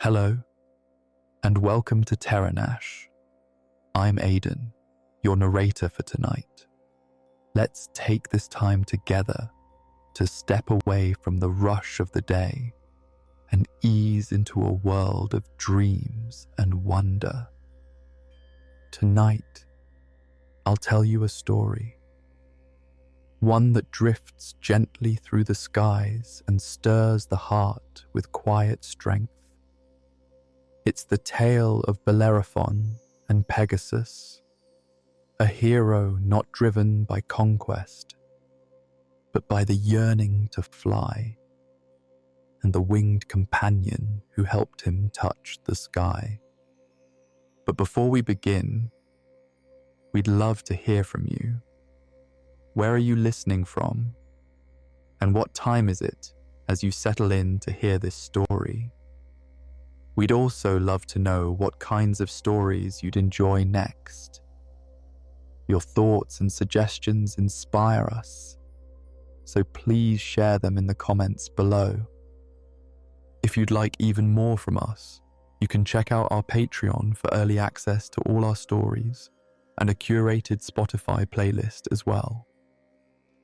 Hello, and welcome to TerraNash. I'm Aiden, your narrator for tonight. Let's take this time together to step away from the rush of the day and ease into a world of dreams and wonder. Tonight, I'll tell you a story, one that drifts gently through the skies and stirs the heart with quiet strength. It's the tale of Bellerophon and Pegasus, a hero not driven by conquest, but by the yearning to fly, and the winged companion who helped him touch the sky. But before we begin, we'd love to hear from you. Where are you listening from? And what time is it as you settle in to hear this story? We'd also love to know what kinds of stories you'd enjoy next. Your thoughts and suggestions inspire us, so please share them in the comments below. If you'd like even more from us, you can check out our Patreon for early access to all our stories and a curated Spotify playlist as well.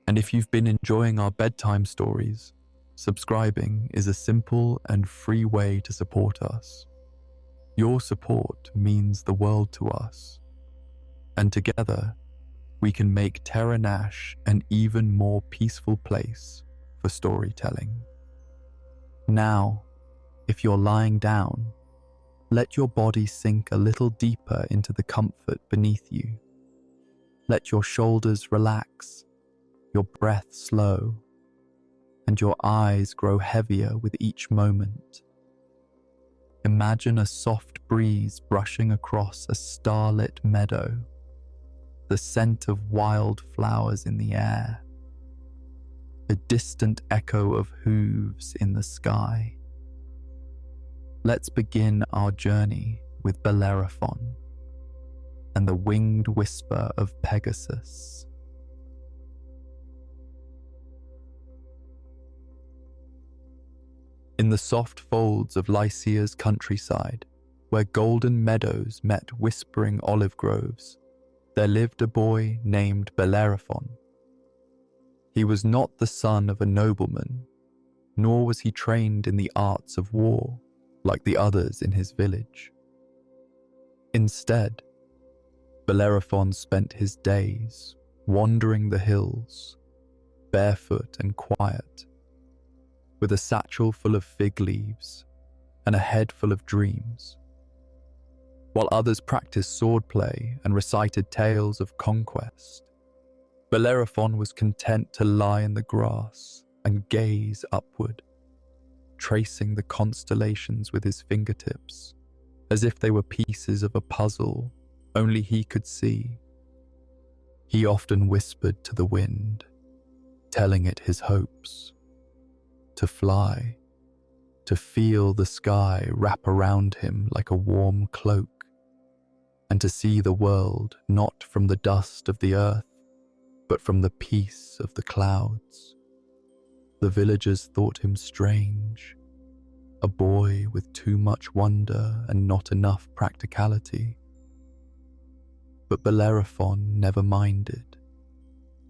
And if you've been enjoying our bedtime stories, subscribing is a simple and free way to support us. Your support means the world to us, and together we can make TerraNash an even more peaceful place for storytelling. Now, if you're lying down, let your body sink a little deeper into the comfort beneath you. Let your shoulders relax, your breath slow, and your eyes grow heavier with each moment. Imagine a soft breeze brushing across a starlit meadow, the scent of wild flowers in the air, a distant echo of hooves in the sky. Let's begin our journey with Bellerophon and the winged whisper of Pegasus. In the soft folds of Lycia's countryside, where golden meadows met whispering olive groves, there lived a boy named Bellerophon. He was not the son of a nobleman, nor was he trained in the arts of war like the others in his village. Instead, Bellerophon spent his days wandering the hills, barefoot and quiet, with a satchel full of fig leaves and a head full of dreams. While others practiced swordplay and recited tales of conquest, Bellerophon was content to lie in the grass and gaze upward, tracing the constellations with his fingertips, as if they were pieces of a puzzle only he could see. He often whispered to the wind, telling it his hopes: to fly, to feel the sky wrap around him like a warm cloak, and to see the world not from the dust of the earth, but from the peace of the clouds. The villagers thought him strange, a boy with too much wonder and not enough practicality. But Bellerophon never minded.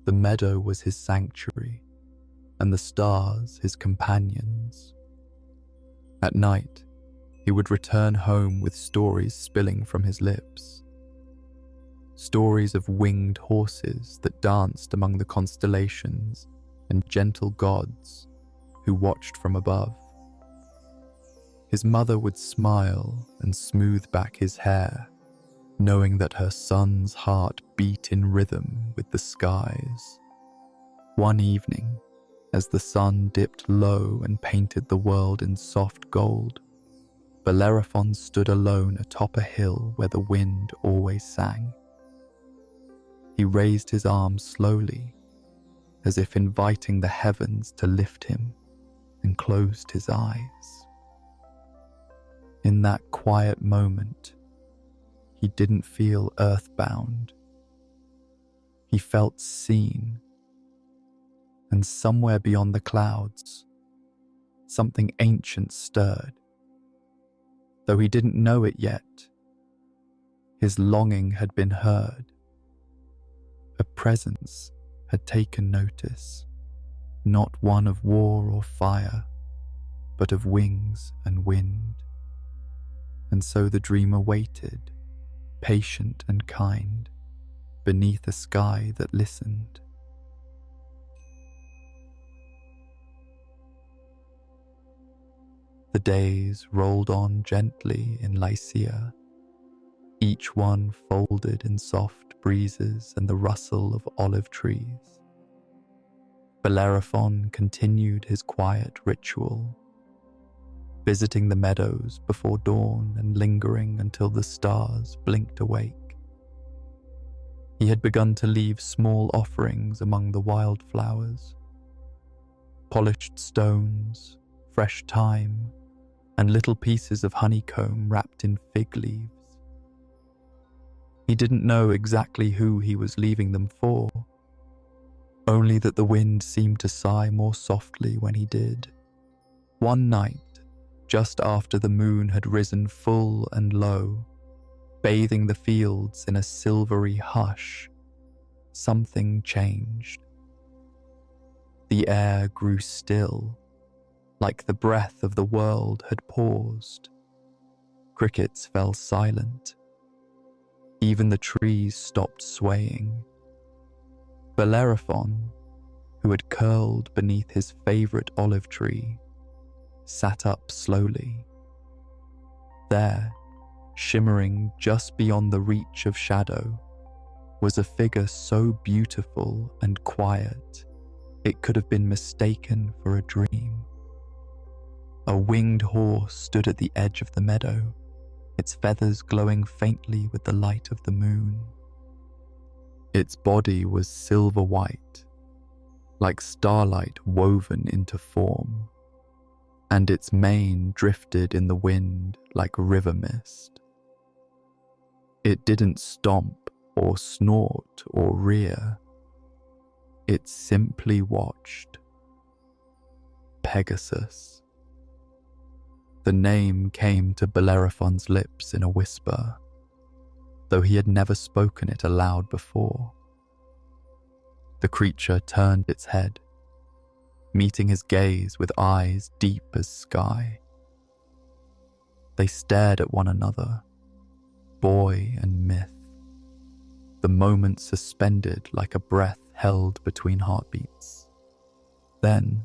The meadow was his sanctuary, and the stars his companions. At night, he would return home with stories spilling from his lips. Stories of winged horses that danced among the constellations and gentle gods who watched from above. His mother would smile and smooth back his hair, knowing that her son's heart beat in rhythm with the skies. One evening, as the sun dipped low and painted the world in soft gold, Bellerophon stood alone atop a hill where the wind always sang. He raised his arms slowly, as if inviting the heavens to lift him, and closed his eyes. In that quiet moment, he didn't feel earthbound. He felt seen, and somewhere beyond the clouds, something ancient stirred. Though he didn't know it yet, his longing had been heard. A presence had taken notice, not one of war or fire, but of wings and wind. And so the dreamer waited, patient and kind, beneath a sky that listened. The days rolled on gently in Lycia, each one folded in soft breezes and the rustle of olive trees. Bellerophon continued his quiet ritual, visiting the meadows before dawn and lingering until the stars blinked awake. He had begun to leave small offerings among the wildflowers, polished stones, fresh thyme, and little pieces of honeycomb wrapped in fig leaves. He didn't know exactly who he was leaving them for, only that the wind seemed to sigh more softly when he did. One night, just after the moon had risen full and low, bathing the fields in a silvery hush, something changed. The air grew still, like the breath of the world had paused. Crickets fell silent. Even the trees stopped swaying. Bellerophon, who had curled beneath his favorite olive tree, sat up slowly. There, shimmering just beyond the reach of shadow, was a figure so beautiful and quiet it could have been mistaken for a dream. A winged horse stood at the edge of the meadow, its feathers glowing faintly with the light of the moon. Its body was silver white, like starlight woven into form, and its mane drifted in the wind like river mist. It didn't stomp or snort or rear. It simply watched. Pegasus. The name came to Bellerophon's lips in a whisper, though he had never spoken it aloud before. The creature turned its head, meeting his gaze with eyes deep as sky. They stared at one another, boy and myth, the moment suspended like a breath held between heartbeats. Then,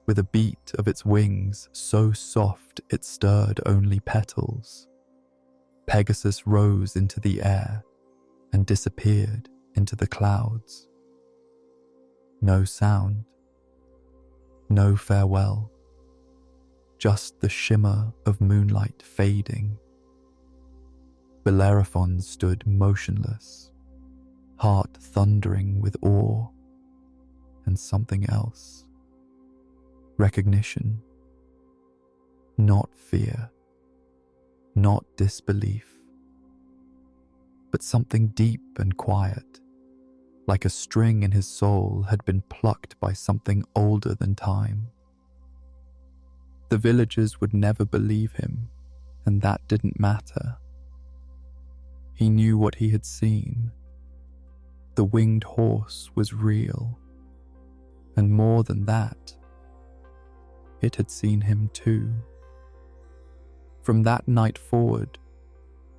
with a beat of its wings so soft it stirred only petals, Pegasus rose into the air and disappeared into the clouds. No sound, no farewell, just the shimmer of moonlight fading. Bellerophon stood motionless, heart thundering with awe and something else. Recognition, not fear, not disbelief, but something deep and quiet, like a string in his soul had been plucked by something older than time. The villagers would never believe him, and that didn't matter. He knew what he had seen. The winged horse was real, and more than that, it had seen him too. From that night forward,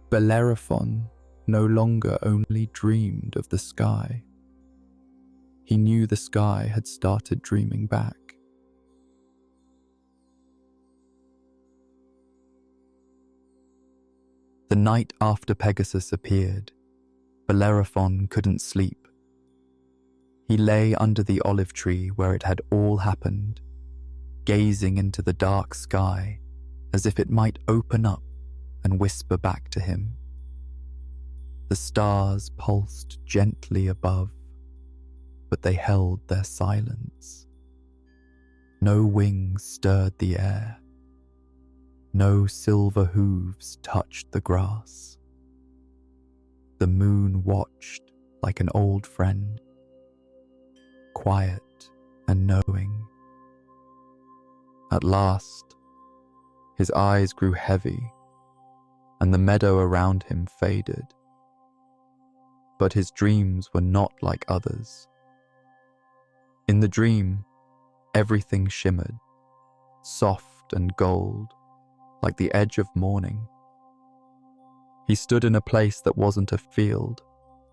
Bellerophon no longer only dreamed of the sky. He knew the sky had started dreaming back. The night after Pegasus appeared, Bellerophon couldn't sleep. He lay under the olive tree where it had all happened, gazing into the dark sky as if it might open up and whisper back to him. The stars pulsed gently above, but they held their silence. No wings stirred the air. No silver hooves touched the grass. The moon watched like an old friend, quiet and knowing. At last, his eyes grew heavy and the meadow around him faded. But his dreams were not like others. In the dream, everything shimmered, soft and gold, like the edge of morning. He stood in a place that wasn't a field,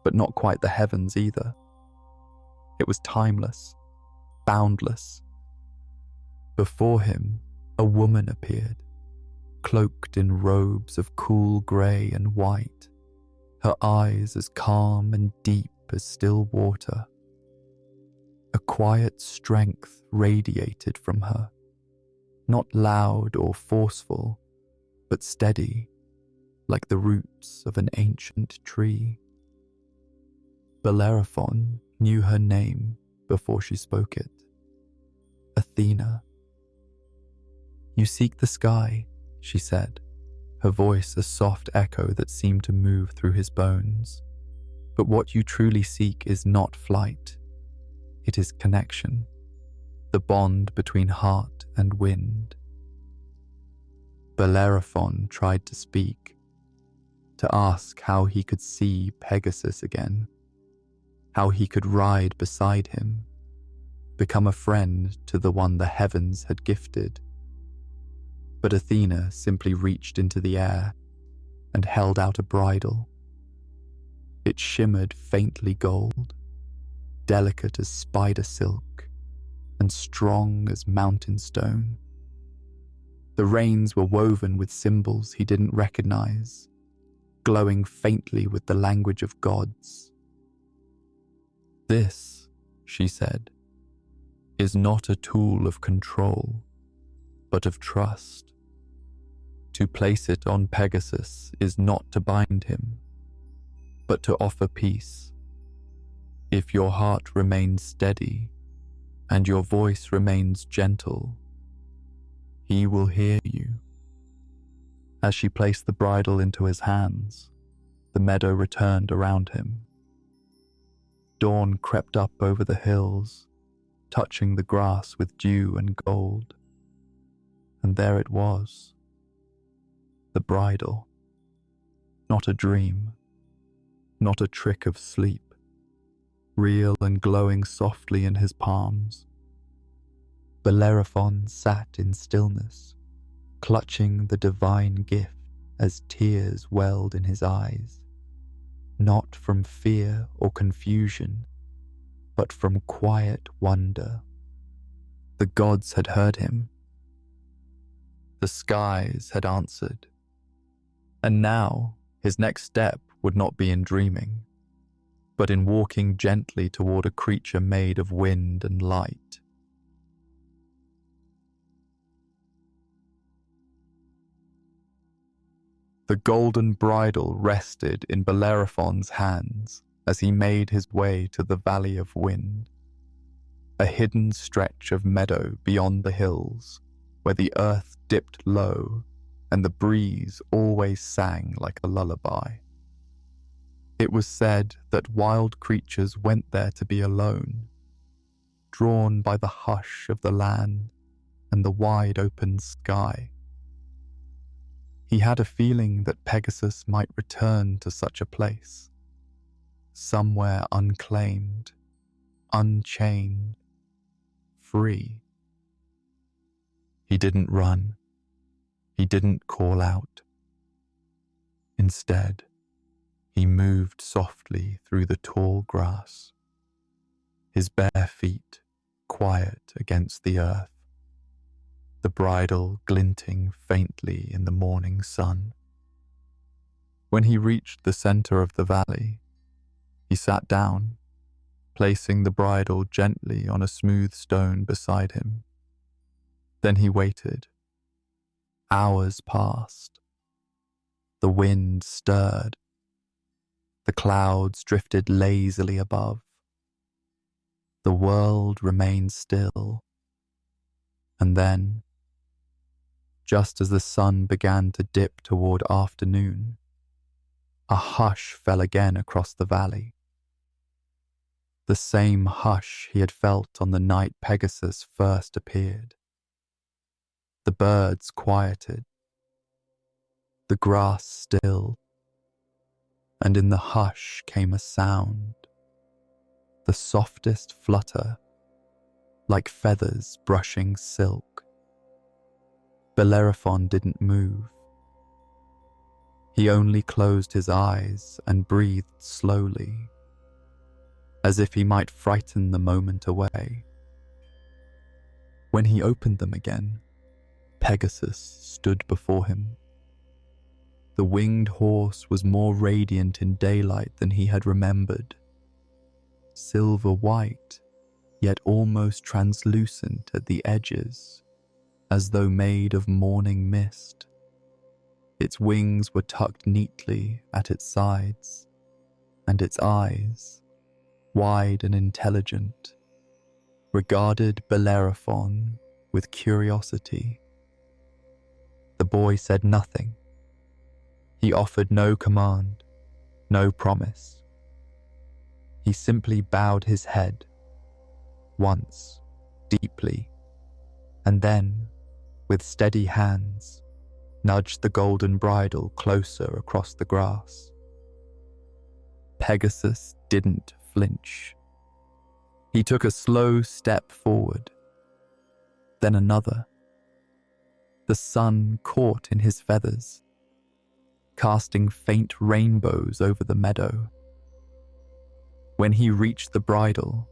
but not quite the heavens either. It was timeless, boundless. Before him, a woman appeared, cloaked in robes of cool grey and white, her eyes as calm and deep as still water. A quiet strength radiated from her, not loud or forceful, but steady, like the roots of an ancient tree. Bellerophon knew her name before she spoke it. Athena. "You seek the sky," she said, her voice a soft echo that seemed to move through his bones. "But what you truly seek is not flight. It is connection, the bond between heart and wind." Bellerophon tried to speak, to ask how he could see Pegasus again, how he could ride beside him, become a friend to the one the heavens had gifted. But Athena simply reached into the air and held out a bridle. It shimmered faintly gold, delicate as spider silk, and strong as mountain stone. The reins were woven with symbols he didn't recognize, glowing faintly with the language of gods. "This," she said, "is not a tool of control, but of trust. To place it on Pegasus is not to bind him, but to offer peace. If your heart remains steady and your voice remains gentle, he will hear you." As she placed the bridle into his hands, the meadow returned around him. Dawn crept up over the hills, touching the grass with dew and gold. And there it was, the bridle. Not a dream, not a trick of sleep, real and glowing softly in his palms. Bellerophon sat in stillness, clutching the divine gift as tears welled in his eyes, not from fear or confusion, but from quiet wonder. The gods had heard him. The skies had answered. And now his next step would not be in dreaming, but in walking gently toward a creature made of wind and light. The golden bridle rested in Bellerophon's hands as he made his way to the Valley of Wind, a hidden stretch of meadow beyond the hills, where the earth dipped low and the breeze always sang like a lullaby. It was said that wild creatures went there to be alone, drawn by the hush of the land and the wide open sky. He had a feeling that Pegasus might return to such a place, somewhere unclaimed, unchained, free. He didn't run. He didn't call out. Instead, he moved softly through the tall grass, his bare feet quiet against the earth, the bridle glinting faintly in the morning sun. When he reached the center of the valley, he sat down, placing the bridle gently on a smooth stone beside him. Then he waited. Hours passed. The wind stirred. The clouds drifted lazily above. The world remained still. And then, just as the sun began to dip toward afternoon, a hush fell again across the valley. The same hush he had felt on the night Pegasus first appeared. The birds quieted. the grass still, and in the hush came a sound, the softest flutter, like feathers brushing silk. Bellerophon didn't move. He only closed his eyes and breathed slowly, as if he might frighten the moment away. When he opened them again, Pegasus stood before him. The winged horse was more radiant in daylight than he had remembered, silver white, yet almost translucent at the edges, as though made of morning mist. Its wings were tucked neatly at its sides, and its eyes, wide and intelligent, regarded Bellerophon with curiosity. The boy said nothing. He offered no command, no promise. He simply bowed his head, once, deeply, and then, with steady hands, nudged the golden bridle closer across the grass. Pegasus didn't flinch. He took a slow step forward, then another. The sun caught in his feathers, casting faint rainbows over the meadow. When he reached the bridle,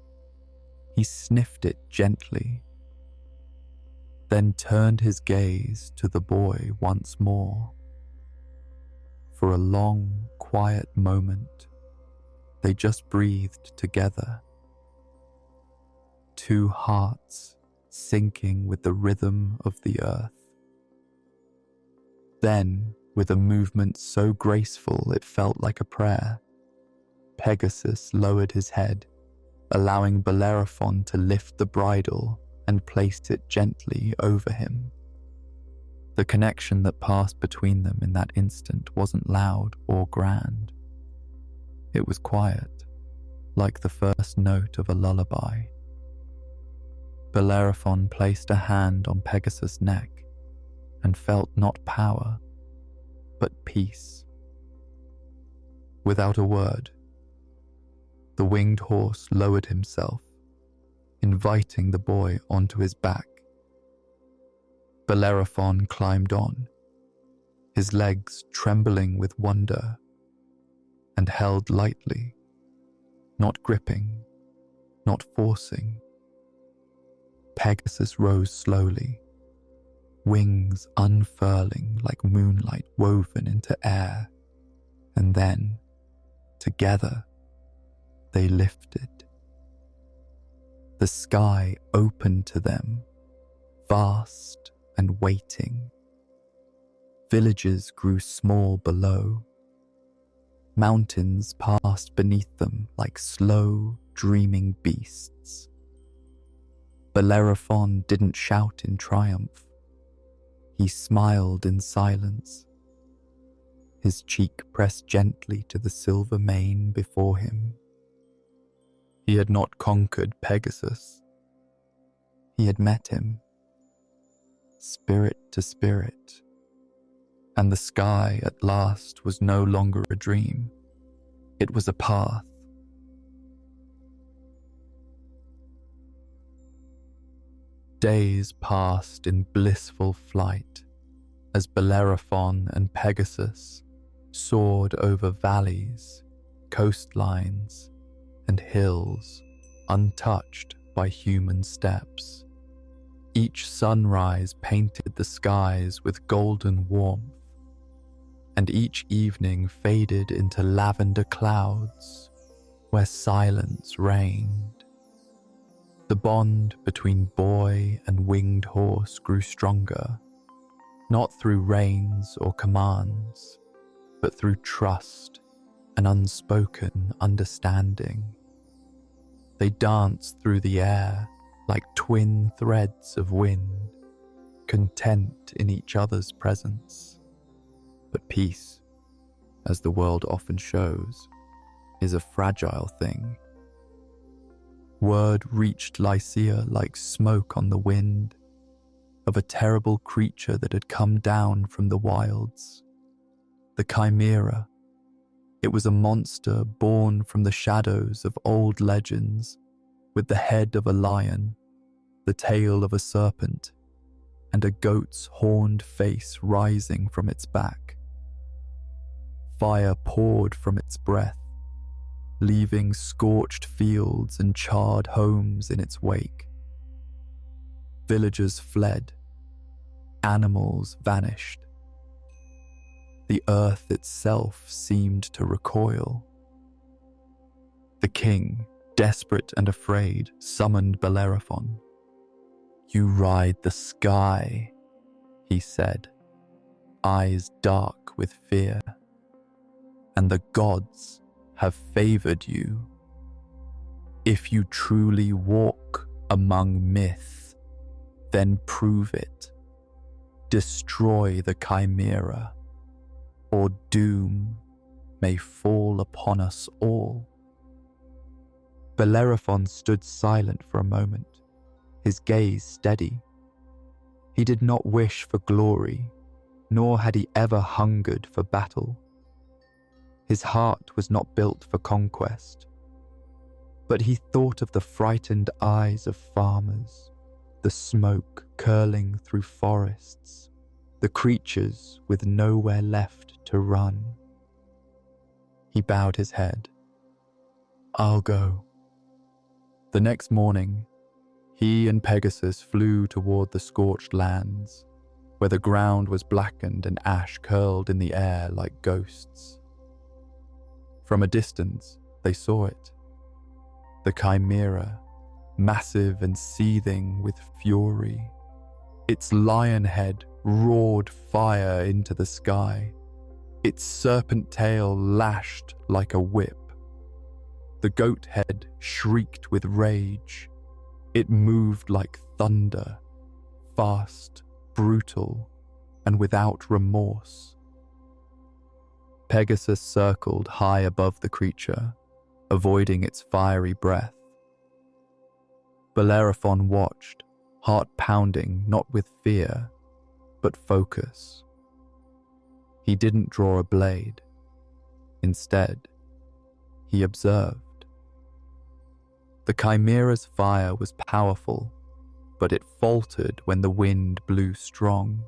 he sniffed it gently, then turned his gaze to the boy once more. For a long, quiet moment, they just breathed together, two hearts syncing with the rhythm of the earth. Then, with a movement so graceful it felt like a prayer, Pegasus lowered his head, allowing Bellerophon to lift the bridle and placed it gently over him. The connection that passed between them in that instant wasn't loud or grand. It was quiet, like the first note of a lullaby. Bellerophon placed a hand on Pegasus' neck and felt not power, but peace. Without a word, the winged horse lowered himself, inviting the boy onto his back. Bellerophon climbed on, his legs trembling with wonder, and held lightly, not gripping, not forcing. Pegasus rose slowly, wings unfurling like moonlight woven into air, and then, together, they lifted. The sky opened to them, vast and waiting. Villages grew small below. Mountains passed beneath them like slow, dreaming beasts. Bellerophon didn't shout in triumph. He smiled in silence, his cheek pressed gently to the silver mane before him. He had not conquered Pegasus. He had met him, spirit to spirit, and the sky at last was no longer a dream. It was a path. Days passed in blissful flight as Bellerophon and Pegasus soared over valleys, coastlines, and hills untouched by human steps. Each sunrise painted the skies with golden warmth, and each evening faded into lavender clouds where silence reigned. The bond between boy and winged horse grew stronger, not through reins or commands, but through trust and unspoken understanding. They danced through the air like twin threads of wind, content in each other's presence. But peace, as the world often shows, is a fragile thing. Word reached Lycia like smoke on the wind of a terrible creature that had come down from the wilds, The chimera. It was a monster born from the shadows of old legends, with the head of a lion, the tail of a serpent, and a goat's horned face rising from its back. Fire poured from its breath, leaving scorched fields and charred homes in its wake. Villagers fled. Animals vanished. The earth itself seemed to recoil. The king, desperate and afraid, summoned Bellerophon. "You ride the sky," he said, eyes dark with fear, "and the gods have favored you. If you truly walk among myth, then prove it. Destroy the chimera, or doom may fall upon us all." Bellerophon stood silent for a moment, his gaze steady. He did not wish for glory, nor had he ever hungered for battle. His heart was not built for conquest, but he thought of the frightened eyes of farmers, the smoke curling through forests, the creatures with nowhere left to run. He bowed his head. "I'll go." The next morning, he and Pegasus flew toward the scorched lands, where the ground was blackened and ash curled in the air like ghosts. From a distance, they saw it. The chimera, massive and seething with fury. Its lion head roared fire into the sky. Its serpent tail lashed like a whip. The goat head shrieked with rage. It moved like thunder, fast, brutal, and without remorse. Pegasus circled high above the creature, avoiding its fiery breath. Bellerophon watched, heart pounding not with fear, but focus. He didn't draw a blade. Instead, he observed. The chimera's fire was powerful, but it faltered when the wind blew strong.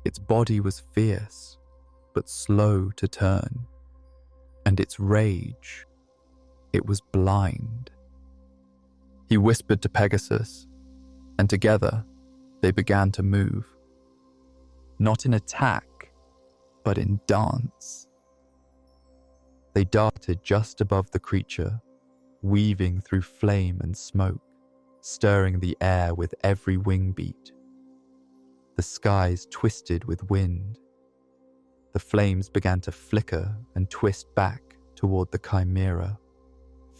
Its body was fierce, but slow to turn, and its rage, it was blind. He whispered to Pegasus, and together they began to move. Not in attack, but in dance. They darted just above the creature, weaving through flame and smoke, stirring the air with every wing beat. The skies twisted with wind. The flames began to flicker and twist back toward the chimera,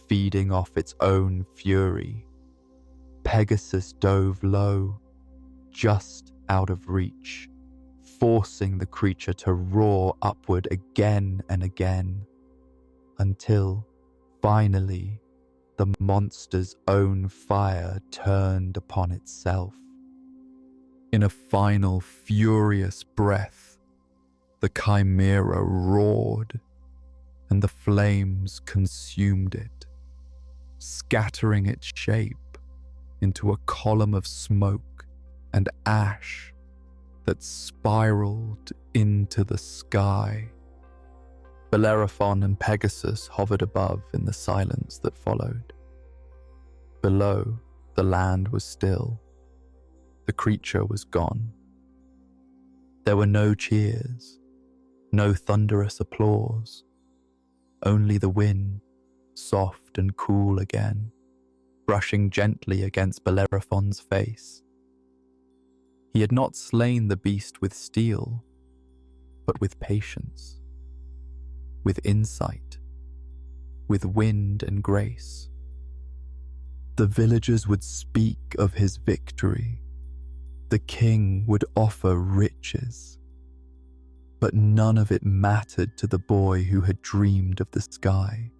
feeding off its own fury. Pegasus dove low, just out of reach, forcing the creature to roar upward again and again, until, finally, the monster's own fire turned upon itself. In a final furious breath, the chimera roared, and the flames consumed it, scattering its shape into a column of smoke and ash that spiraled into the sky. Bellerophon and Pegasus hovered above in the silence that followed. Below, the land was still. The creature was gone. There were no cheers, no thunderous applause, only the wind, soft and cool again, brushing gently against Bellerophon's face. He had not slain the beast with steel, but with patience, with insight, with wind and grace. The villagers would speak of his victory. The king would offer riches. But none of it mattered to the boy who had dreamed of the sky.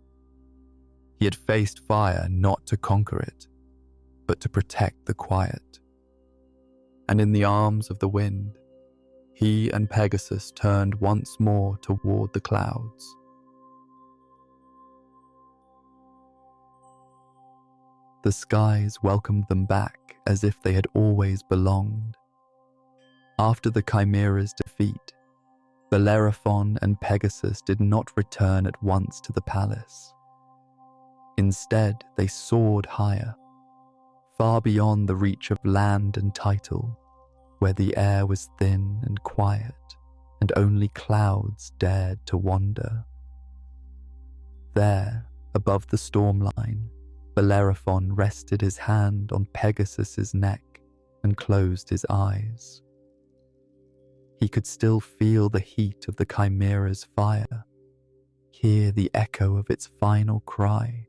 He had faced fire not to conquer it, but to protect the quiet. And in the arms of the wind, he and Pegasus turned once more toward the clouds. The skies welcomed them back as if they had always belonged. After the Chimera's defeat, Bellerophon and Pegasus did not return at once to the palace. Instead, they soared higher, far beyond the reach of land and title, where the air was thin and quiet, and only clouds dared to wander. There, above the storm line, Bellerophon rested his hand on Pegasus's neck and closed his eyes. He could still feel the heat of the Chimera's fire, hear the echo of its final cry,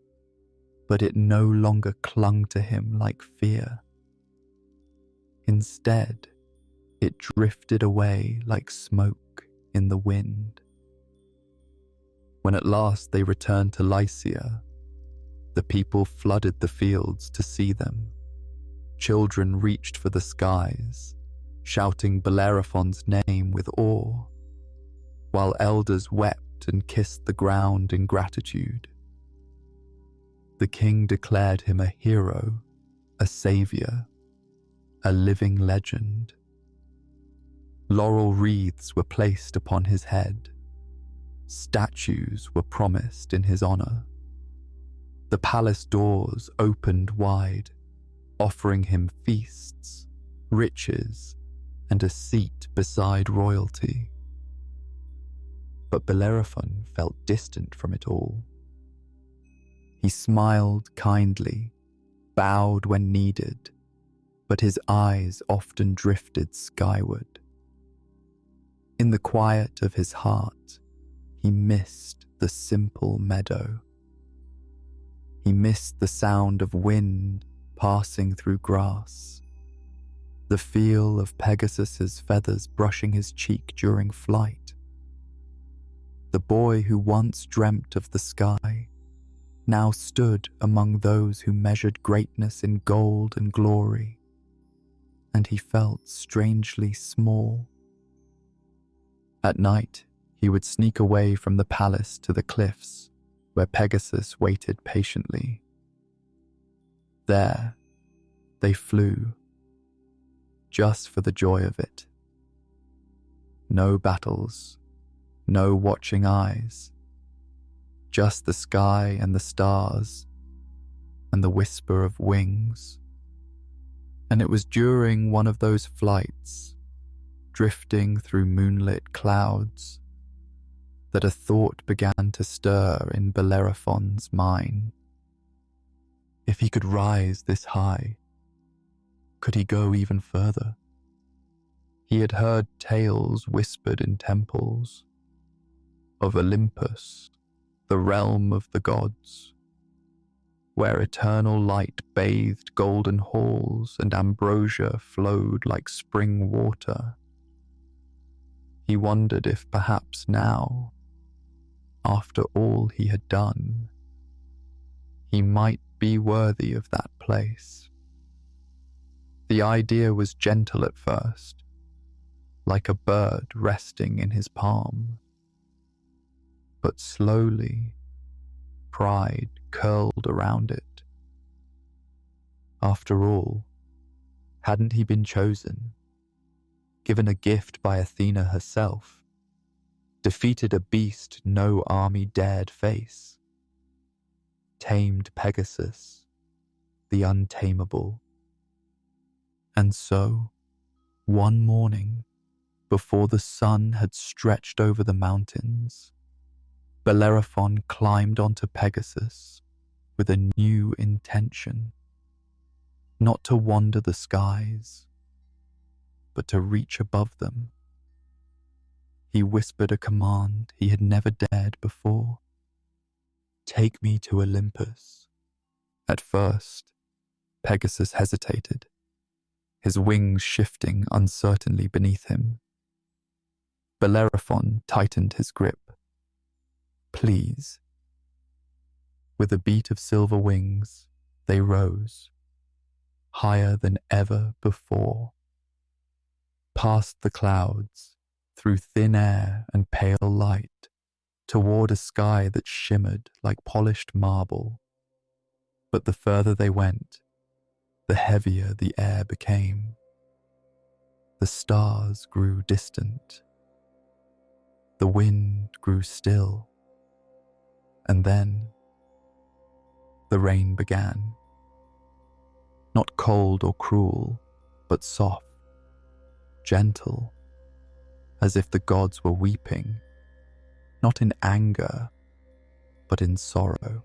but it no longer clung to him like fear. Instead, it drifted away like smoke in the wind. When at last they returned to Lycia, the people flooded the fields to see them. Children reached for the skies, shouting Bellerophon's name with awe, while elders wept and kissed the ground in gratitude. The king declared him a hero, a savior, a living legend. Laurel wreaths were placed upon his head. Statues were promised in his honor. The palace doors opened wide, offering him feasts, riches, and a seat beside royalty. But Bellerophon felt distant from it all. He smiled kindly, bowed when needed, but his eyes often drifted skyward. In the quiet of his heart, he missed the simple meadow. He missed the sound of wind passing through grass, the feel of Pegasus's feathers brushing his cheek during flight. The boy who once dreamt of the sky now stood among those who measured greatness in gold and glory, and he felt strangely small. At night, he would sneak away from the palace to the cliffs, where Pegasus waited patiently. There, they flew, just for the joy of it. No battles, no watching eyes, just the sky and the stars, and the whisper of wings. And it was during one of those flights, drifting through moonlit clouds, that a thought began to stir in Bellerophon's mind. If he could rise this high, could he go even further? He had heard tales whispered in temples of Olympus, the realm of the gods, where eternal light bathed golden halls and ambrosia flowed like spring water. He wondered if perhaps now, after all he had done, he might be worthy of that place. The idea was gentle at first, like a bird resting in his palm. But slowly, pride curled around it. After all, hadn't he been chosen, given a gift by Athena herself, defeated a beast no army dared face, tamed Pegasus, the untamable? And so, one morning, before the sun had stretched over the mountains, Bellerophon climbed onto Pegasus with a new intention, not to wander the skies, but to reach above them. He whispered a command he had never dared before. "Take me to Olympus." At first, Pegasus hesitated, his wings shifting uncertainly beneath him. Bellerophon tightened his grip. "Please." With a beat of silver wings, they rose, higher than ever before. Past the clouds, through thin air and pale light, toward a sky that shimmered like polished marble. But the further they went, the heavier the air became. The stars grew distant. The wind grew still. And then the rain began. Not cold or cruel, but soft, gentle, as if the gods were weeping, not in anger, but in sorrow.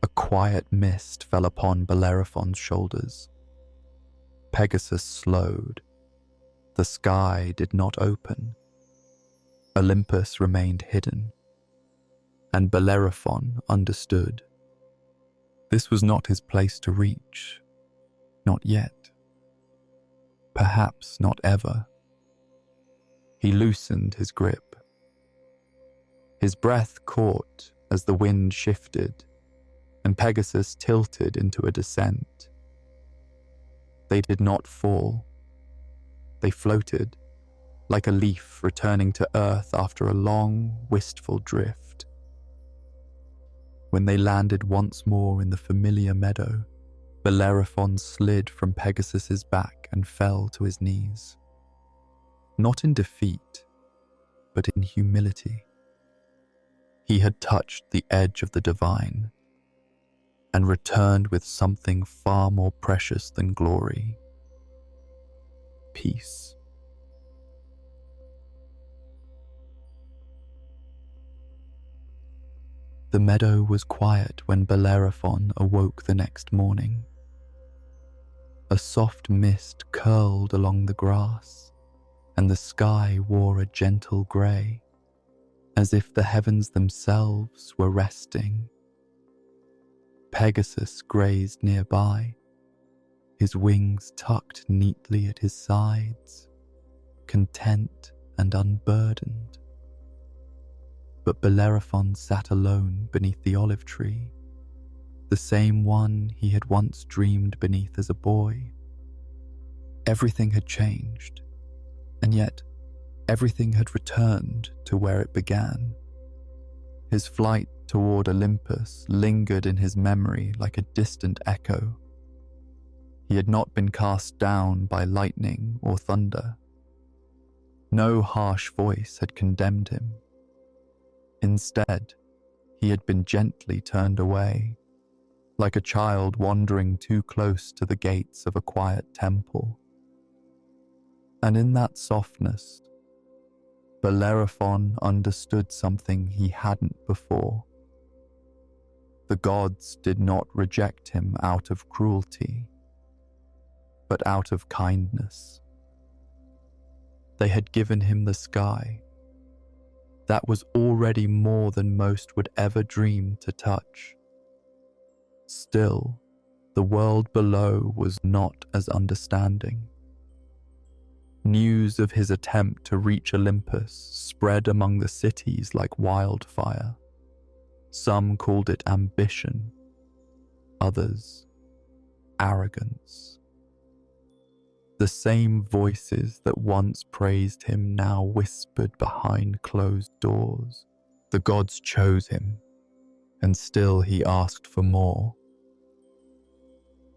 A quiet mist fell upon Bellerophon's shoulders. Pegasus slowed. The sky did not open. Olympus remained hidden. And Bellerophon understood. This was not his place to reach. Not yet. Perhaps not ever. He loosened his grip. His breath caught as the wind shifted, and Pegasus tilted into a descent. They did not fall. They floated, like a leaf returning to earth after a long, wistful drift. When they landed once more in the familiar meadow, Bellerophon slid from Pegasus's back and fell to his knees. Not in defeat, but in humility. He had touched the edge of the divine and returned with something far more precious than glory: peace. The meadow was quiet when Bellerophon awoke the next morning. A soft mist curled along the grass, and the sky wore a gentle grey, as if the heavens themselves were resting. Pegasus grazed nearby, his wings tucked neatly at his sides, content and unburdened. But Bellerophon sat alone beneath the olive tree, the same one he had once dreamed beneath as a boy. Everything had changed, and yet everything had returned to where it began. His flight toward Olympus lingered in his memory like a distant echo. He had not been cast down by lightning or thunder. No harsh voice had condemned him. Instead, he had been gently turned away, like a child wandering too close to the gates of a quiet temple. And in that softness, Bellerophon understood something he hadn't before. The gods did not reject him out of cruelty, but out of kindness. They had given him the sky. That was already more than most would ever dream to touch. Still, the world below was not as understanding. News of his attempt to reach Olympus spread among the cities like wildfire. Some called it ambition, others arrogance. The same voices that once praised him now whispered behind closed doors. The gods chose him, and still he asked for more.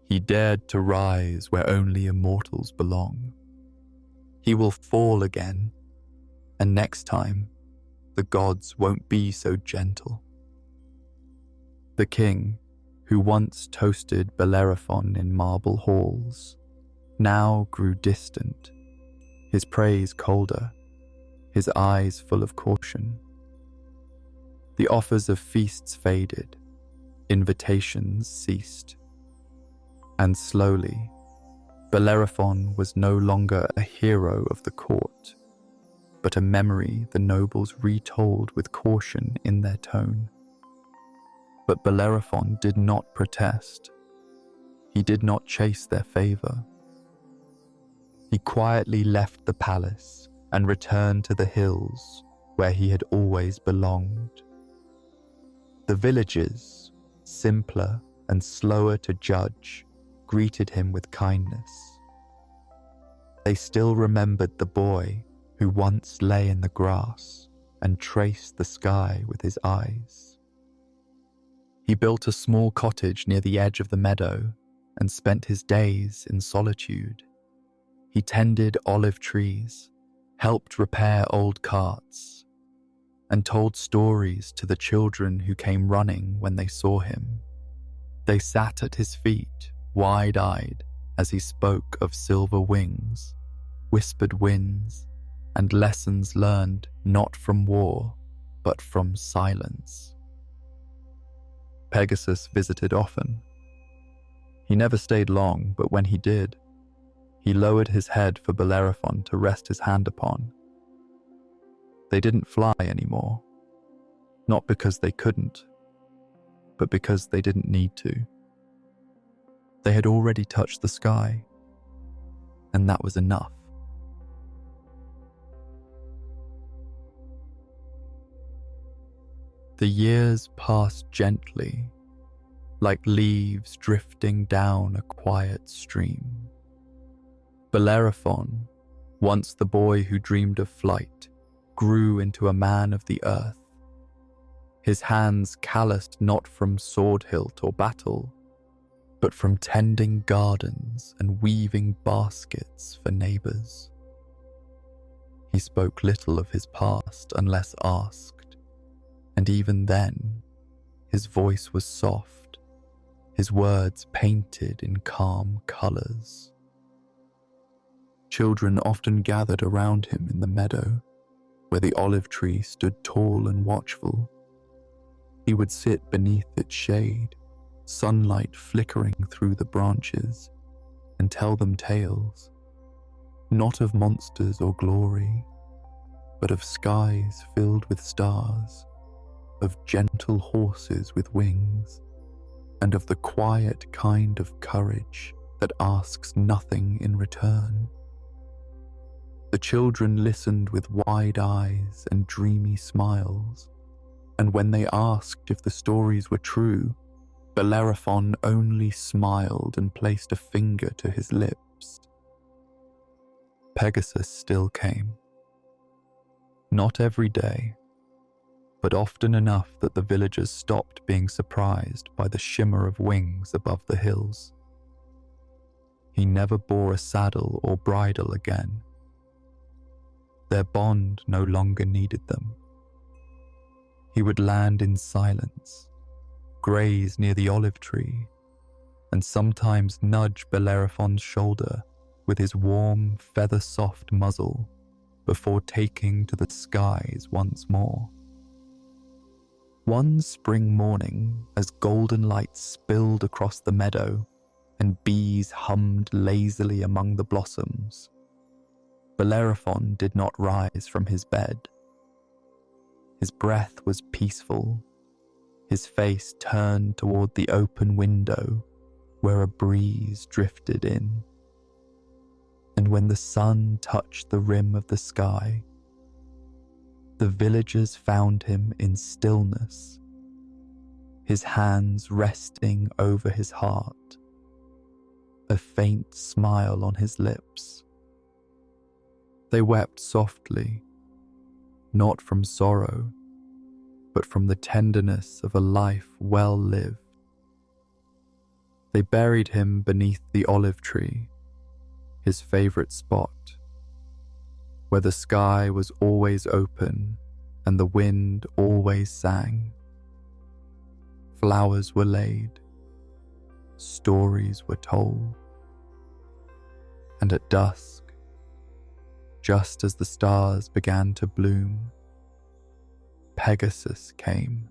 He dared to rise where only immortals belong. He will fall again, and next time, the gods won't be so gentle. The king, who once toasted Bellerophon in marble halls, now grew distant, his praise colder, his eyes full of caution. The offers of feasts faded, invitations ceased, and slowly, Bellerophon was no longer a hero of the court, but a memory the nobles retold with caution in their tone. But Bellerophon did not protest. He did not chase their favor. He quietly left the palace and returned to the hills where he had always belonged. The villagers, simpler and slower to judge, greeted him with kindness. They still remembered the boy who once lay in the grass and traced the sky with his eyes. He built a small cottage near the edge of the meadow and spent his days in solitude. He tended olive trees, helped repair old carts, and told stories to the children who came running when they saw him. They sat at his feet, wide-eyed, as he spoke of silver wings, whispered winds, and lessons learned not from war, but from silence. Pegasus visited often. He never stayed long, but when he did, he lowered his head for Bellerophon to rest his hand upon. They didn't fly anymore, not because they couldn't, but because they didn't need to. They had already touched the sky, and that was enough. The years passed gently, like leaves drifting down a quiet stream. Bellerophon, once the boy who dreamed of flight, grew into a man of the earth. His hands calloused not from sword hilt or battle, but from tending gardens and weaving baskets for neighbors. He spoke little of his past unless asked, and even then, his voice was soft, his words painted in calm colors. Children often gathered around him in the meadow, where the olive tree stood tall and watchful. He would sit beneath its shade, sunlight flickering through the branches, and tell them tales, not of monsters or glory, but of skies filled with stars, of gentle horses with wings, and of the quiet kind of courage that asks nothing in return. The children listened with wide eyes and dreamy smiles, and when they asked if the stories were true, Bellerophon only smiled and placed a finger to his lips. Pegasus still came. Not every day, but often enough that the villagers stopped being surprised by the shimmer of wings above the hills. He never bore a saddle or bridle again. Their bond no longer needed them. He would land in silence, graze near the olive tree, and sometimes nudge Bellerophon's shoulder with his warm, feather-soft muzzle before taking to the skies once more. One spring morning, as golden light spilled across the meadow and bees hummed lazily among the blossoms, Bellerophon did not rise from his bed. His breath was peaceful, his face turned toward the open window where a breeze drifted in. And when the sun touched the rim of the sky, the villagers found him in stillness, his hands resting over his heart, a faint smile on his lips. They wept softly, not from sorrow, but from the tenderness of a life well lived. They buried him beneath the olive tree, his favorite spot, where the sky was always open and the wind always sang. Flowers were laid, stories were told, and at dusk, just as the stars began to bloom, Pegasus came.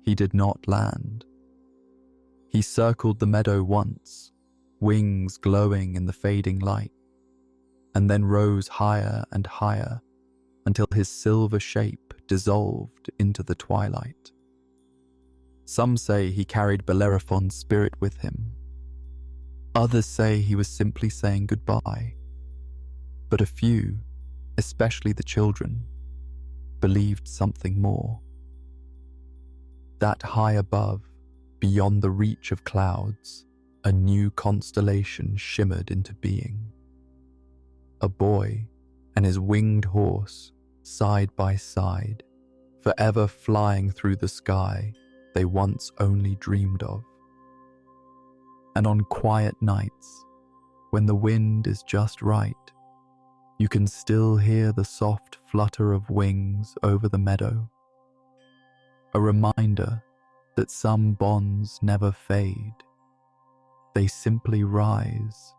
He did not land. He circled the meadow once, wings glowing in the fading light, and then rose higher and higher until his silver shape dissolved into the twilight. Some say he carried Bellerophon's spirit with him. Others say he was simply saying goodbye. But a few, especially the children, believed something more. That high above, beyond the reach of clouds, a new constellation shimmered into being. A boy, and his winged horse side by side, forever flying through the sky they once only dreamed of. And on quiet nights, when the wind is just right, you can still hear the soft flutter of wings over the meadow, a reminder that some bonds never fade. They simply rise